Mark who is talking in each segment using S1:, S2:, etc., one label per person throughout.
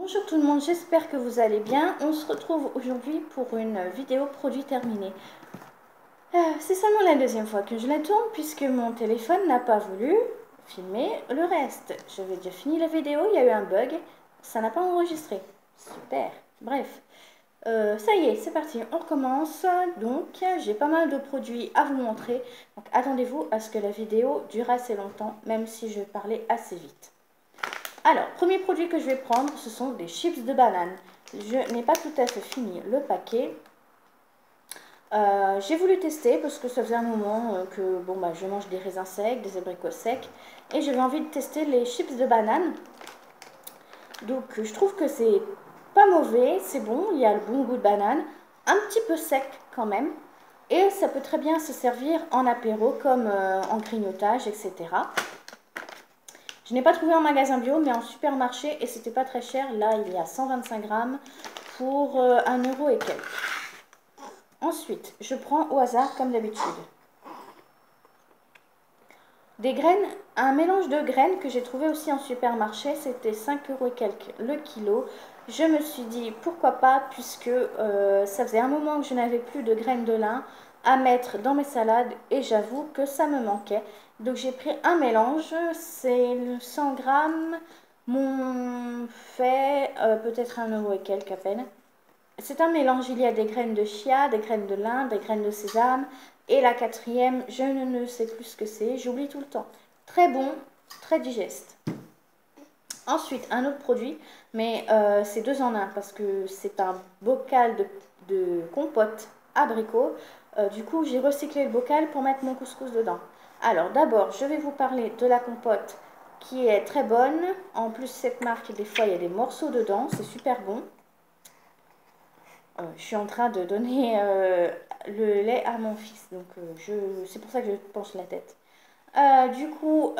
S1: Bonjour tout le monde, j'espère que vous allez bien. On se retrouve aujourd'hui pour une vidéo produit terminé. C'est seulement la deuxième fois que je la tourne puisque mon téléphone n'a pas voulu filmer le reste. J'avais déjà fini la vidéo, il y a eu un bug, ça n'a pas enregistré. Super, bref. Ça y est, c'est parti, on recommence. Donc, j'ai pas mal de produits à vous montrer. Donc, attendez-vous à ce que la vidéo dure assez longtemps, même si je parlais assez vite. Alors, premier produit que je vais prendre, ce sont des chips de banane. Je n'ai pas tout à fait fini le paquet. J'ai voulu tester parce que ça faisait un moment que je mange des raisins secs, des abricots secs. Et j'avais envie de tester les chips de banane. Donc, je trouve que c'est pas mauvais, c'est bon, il y a le bon goût de banane. Un petit peu sec quand même. Et ça peut très bien se servir en apéro comme en grignotage, etc. Je n'ai pas trouvé en magasin bio, mais en supermarché, et c'était pas très cher. Là, il y a 125 grammes pour 1 euro et quelques. Ensuite, je prends au hasard, comme d'habitude, des graines, un mélange de graines que j'ai trouvé aussi en supermarché. C'était 5 euros et quelques le kilo. Je me suis dit, pourquoi pas, puisque ça faisait un moment que je n'avais plus de graines de lin à mettre dans mes salades, et j'avoue que ça me manquait. Donc j'ai pris un mélange, c'est 100 grammes, m'ont fait peut-être 1 euro et quelques à peine. C'est un mélange, il y a des graines de chia, des graines de lin, des graines de sésame, et la quatrième, je ne sais plus ce que c'est, j'oublie tout le temps. Très bon, très digeste. Ensuite, un autre produit, mais c'est 2 en 1 parce que c'est un bocal de compote abricot. Du coup, j'ai recyclé le bocal pour mettre mon couscous dedans. Alors, d'abord, je vais vous parler de la compote qui est très bonne. En plus, cette marque, des fois, il y a des morceaux dedans. C'est super bon. Je suis en train de donner le lait à mon fils. Donc, c'est pour ça que je penche la tête. Du coup,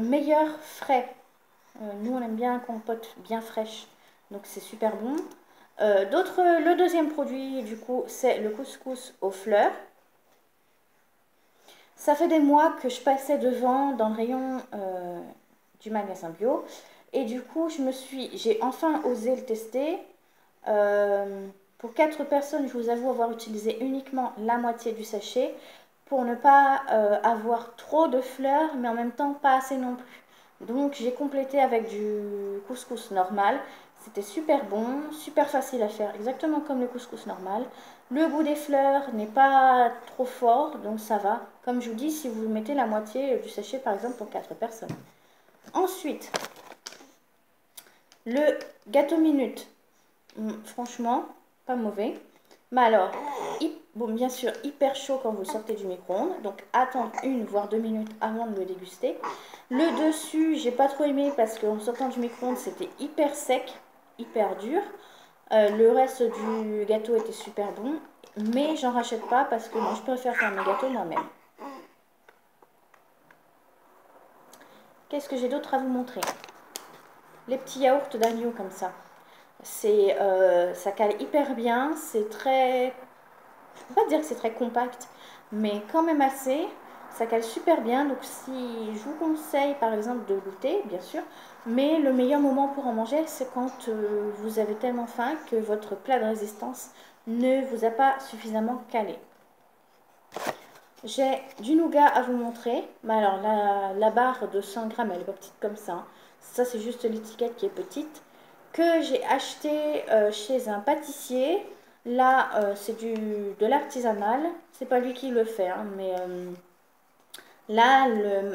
S1: meilleur frais. Nous, on aime bien compote bien fraîche, donc c'est super bon. Le deuxième produit, du coup, c'est le couscous aux fleurs. Ça fait des mois que je passais devant dans le rayon du magasin bio. Et du coup, j'ai enfin osé le tester. Pour 4 personnes, je vous avoue avoir utilisé uniquement la moitié du sachet pour ne pas avoir trop de fleurs, mais en même temps pas assez non plus. Donc j'ai complété avec du couscous normal. C'était super bon, super facile à faire, exactement comme le couscous normal. Le goût des fleurs n'est pas trop fort, donc ça va. Comme je vous dis, si vous mettez la moitié du sachet par exemple pour 4 personnes. Ensuite, le gâteau minute. Franchement, pas mauvais. Mais alors, bon, bien sûr, hyper chaud quand vous le sortez du micro-ondes. Donc, attendre 1 voire 2 minutes avant de le déguster. Le dessus, j'ai pas trop aimé parce qu'en sortant du micro-ondes, c'était hyper sec, hyper dur. Le reste du gâteau était super bon. Mais j'en rachète pas parce que moi, je préfère faire mes gâteaux moi-même. Qu'est-ce que j'ai d'autre à vous montrer? Les petits yaourts d'agneau comme ça. Ça cale hyper bien. C'est très... Je ne peux pas dire que c'est très compact, mais quand même assez. Ça cale super bien, donc si je vous conseille par exemple de goûter, bien sûr, mais le meilleur moment pour en manger, c'est quand vous avez tellement faim que votre plat de résistance ne vous a pas suffisamment calé. J'ai du nougat à vous montrer. Mais alors, la barre de 100 grammes, elle est pas petite comme ça. Ça, c'est juste l'étiquette qui est petite. Que j'ai acheté chez un pâtissier. Là, c'est de l'artisanal. C'est pas lui qui le fait, hein, mais là,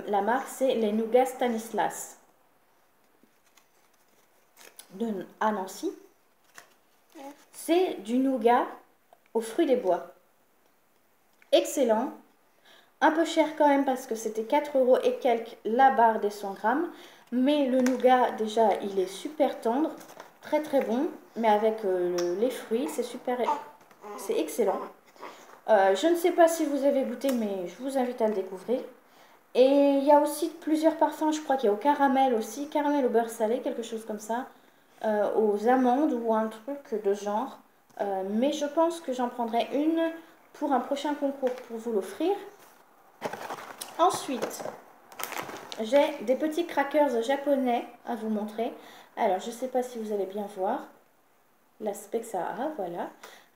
S1: la marque, c'est les nougats Stanislas à Nancy. C'est du nougat aux fruits des bois. Excellent. Un peu cher quand même parce que c'était 4 euros et quelques la barre des 100 grammes. Mais le nougat, déjà, il est super tendre, très très bon. Mais avec les fruits, c'est super, c'est excellent. Je ne sais pas si vous avez goûté, mais je vous invite à le découvrir. Et il y a aussi plusieurs parfums, je crois qu'il y a au caramel aussi, caramel au beurre salé, quelque chose comme ça, aux amandes ou un truc de genre. Mais je pense que j'en prendrai une pour un prochain concours pour vous l'offrir. Ensuite, j'ai des petits crackers japonais à vous montrer. Alors, je ne sais pas si vous allez bien voir l'aspect que ça a, voilà.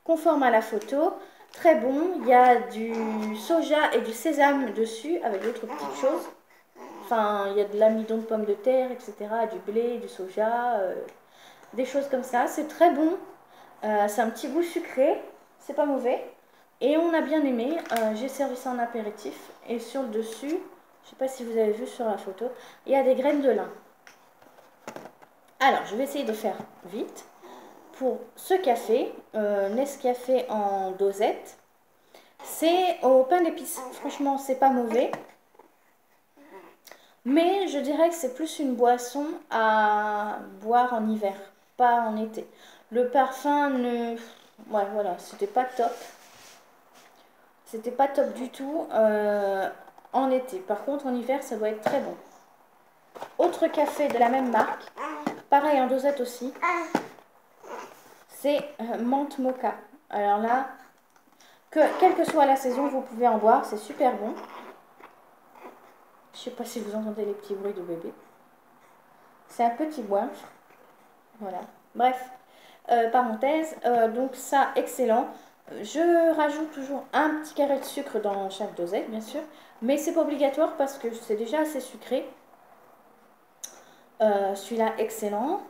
S1: Conforme à la photo, très bon. Il y a du soja et du sésame dessus avec d'autres petites choses. Enfin, il y a de l'amidon de pommes de terre, etc., du blé, du soja, des choses comme ça. C'est très bon. C'est un petit goût sucré, c'est pas mauvais. Et on a bien aimé. J'ai servi ça en apéritif. Et sur le dessus, je sais pas si vous avez vu sur la photo, il y a des graines de lin. Alors, je vais essayer de faire vite. Pour ce café, Nescafé en dosette, c'est au pain d'épices. Franchement, c'est pas mauvais. Mais je dirais que c'est plus une boisson à boire en hiver, pas en été. Le parfum ne... Ouais, voilà, c'était pas top. C'était pas top du tout en été. Par contre, en hiver, ça doit être très bon. Autre café de la même marque, pareil en dosette aussi, c'est menthe mocha. Alors là, quelle que soit la saison, vous pouvez en boire, c'est super bon. Je sais pas si vous entendez les petits bruits de bébé. C'est un petit boinfre. Voilà. Bref, parenthèse. Donc ça, excellent. Je rajoute toujours un petit carré de sucre dans chaque dosette, bien sûr. Mais c'est pas obligatoire parce que c'est déjà assez sucré. Celui-là, excellent.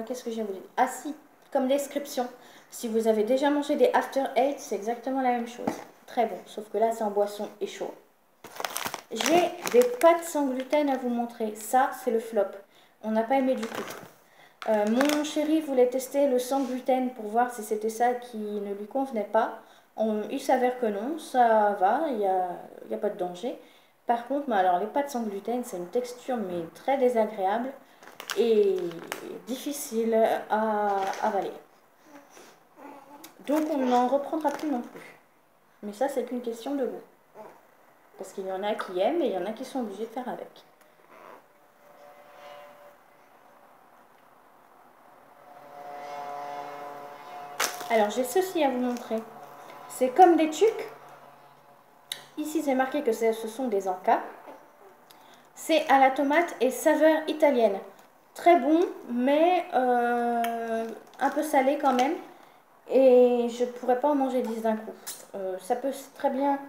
S1: Qu'est-ce que j'ai à vous dire? Ah si, comme description. Si vous avez déjà mangé des After Eight, c'est exactement la même chose. Très bon, sauf que là, c'est en boisson et chaud. J'ai des pâtes sans gluten à vous montrer. Ça, c'est le flop. On n'a pas aimé du tout. Mon chéri voulait tester le sans gluten pour voir si c'était ça qui ne lui convenait pas. Il s'avère que non, ça va, il n'y a pas de danger. Par contre, alors, les pâtes sans gluten, c'est une texture mais très désagréable et difficile à avaler. Donc on n'en reprendra plus non plus. Mais ça, c'est qu'une question de goût. Parce qu'il y en a qui aiment et il y en a qui sont obligés de faire avec. Alors j'ai ceci à vous montrer. C'est comme des tucs. Ici c'est marqué que ce sont des encas. C'est à la tomate et saveur italienne. Très bon, mais un peu salé quand même. Et je ne pourrais pas en manger 10 d'un coup. Ça peut très bien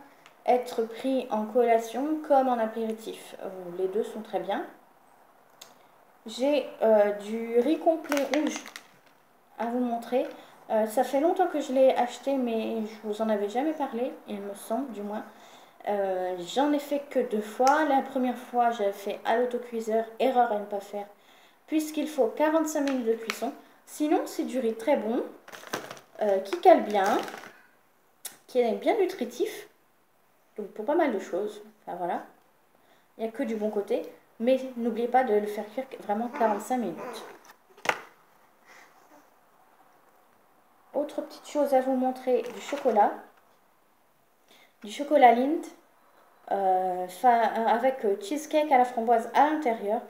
S1: être pris en collation comme en apéritif. Les deux sont très bien. J'ai du riz complet rouge à vous montrer. Ça fait longtemps que je l'ai acheté, mais je vous en avais jamais parlé, il me semble du moins. J'en ai fait que 2 fois. La première fois, j'avais fait à l'autocuiseur, erreur à ne pas faire, puisqu'il faut 45 minutes de cuisson. Sinon, c'est du riz très bon, qui cale bien, qui est bien nutritif, donc pour pas mal de choses. Enfin voilà, il n'y a que du bon côté, mais n'oubliez pas de le faire cuire vraiment 45 minutes. Autre petite chose à vous montrer, du chocolat Lindt, avec cheesecake à la framboise à l'intérieur.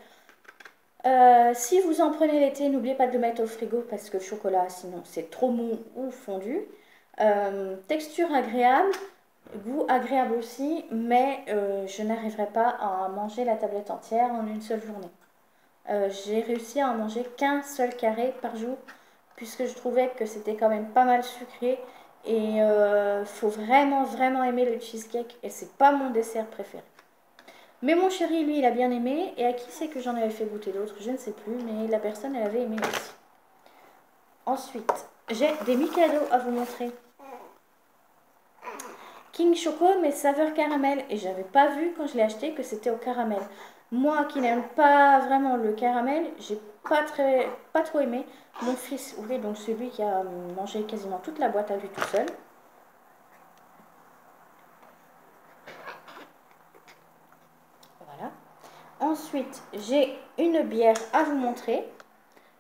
S1: Si vous en prenez l'été, n'oubliez pas de le mettre au frigo parce que le chocolat, sinon c'est trop mou ou fondu. Texture agréable, goût agréable aussi, mais je n'arriverai pas à manger la tablette entière en une seule journée. J'ai réussi à en manger qu'un seul carré par jour puisque je trouvais que c'était quand même pas mal sucré et faut vraiment aimer le cheesecake et c'est pas mon dessert préféré. Mais mon chéri, lui, il a bien aimé. Et à qui c'est que j'en avais fait goûter d'autres? Je ne sais plus, mais la personne, elle avait aimé aussi. Ensuite, j'ai des Mikado à vous montrer. King Choco, mais saveur caramel. Et j'avais pas vu quand je l'ai acheté que c'était au caramel. Moi qui n'aime pas vraiment le caramel, j'ai pas trop aimé. Mon fils, oui, donc celui qui a mangé quasiment toute la boîte à lui tout seul. Voilà. Ensuite, j'ai une bière à vous montrer.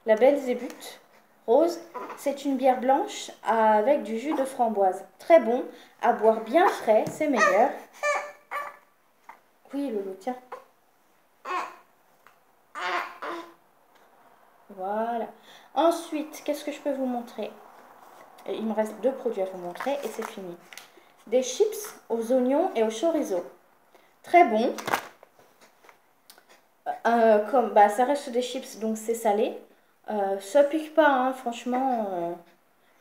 S1: La Belzébuth rose. C'est une bière blanche avec du jus de framboise. Très bon. À boire bien frais, c'est meilleur. Oui, Loulou, tiens. Voilà. Ensuite, qu'est-ce que je peux vous montrer? Il me reste 2 produits à vous montrer et c'est fini. Des chips aux oignons et au chorizo. Très bon. Ça reste des chips, donc c'est salé. Ça pique pas, hein, franchement.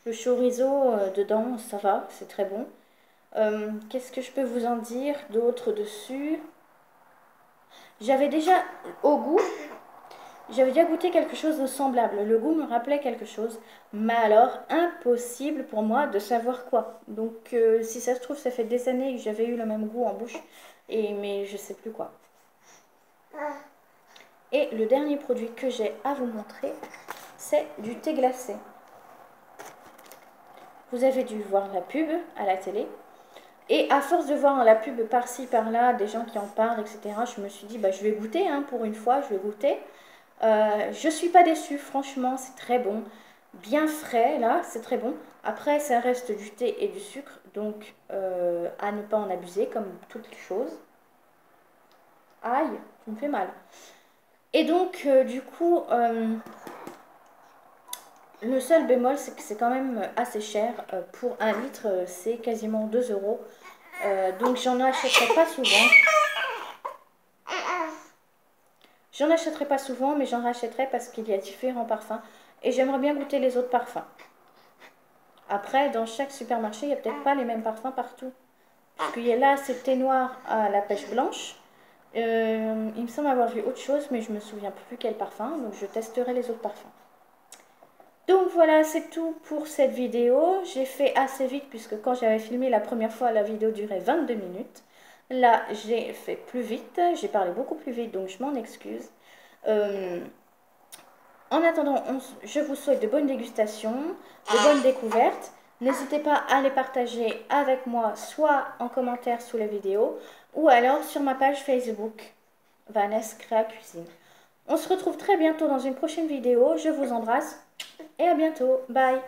S1: Le chorizo dedans, ça va, c'est très bon. Qu'est-ce que je peux vous en dire d'autre dessus? J'avais déjà, au goût, j'avais déjà goûté quelque chose de semblable. Le goût me rappelait quelque chose. Mais alors, impossible pour moi de savoir quoi. Donc, si ça se trouve, ça fait des années que j'avais eu le même goût en bouche. Mais je sais plus quoi. Et le dernier produit que j'ai à vous montrer, c'est du thé glacé. Vous avez dû voir la pub à la télé. Et à force de voir la pub par-ci, par-là, des gens qui en parlent, etc., je me suis dit, bah, je vais goûter, hein, pour une fois, je vais goûter. Je suis pas déçue, franchement, c'est très bon. Bien frais, là, c'est très bon. Après, ça reste du thé et du sucre, donc à ne pas en abuser, comme toutes les choses. Aïe, ça me fait mal. Et donc, du coup, le seul bémol, c'est que c'est quand même assez cher. Pour un litre, c'est quasiment 2 euros. Donc, j'en achèterai pas souvent. J'en achèterai pas souvent, mais j'en rachèterai parce qu'il y a différents parfums. Et j'aimerais bien goûter les autres parfums. Après, dans chaque supermarché, il n'y a peut-être pas les mêmes parfums partout. Parce qu'il y a là, c'est thé noir à la pêche blanche. Il me semble avoir vu autre chose, mais je me souviens plus quel parfum. Donc, je testerai les autres parfums. Donc voilà, c'est tout pour cette vidéo. J'ai fait assez vite puisque quand j'avais filmé la première fois, la vidéo durait 22 minutes. Là, j'ai fait plus vite. J'ai parlé beaucoup plus vite, donc je m'en excuse. En attendant, je vous souhaite de bonnes dégustations, de bonnes découvertes. N'hésitez pas à les partager avec moi, soit en commentaire sous la vidéo, ou alors sur ma page Facebook, Vanessa Créa Cuisine. On se retrouve très bientôt dans une prochaine vidéo. Je vous embrasse et à bientôt. Bye!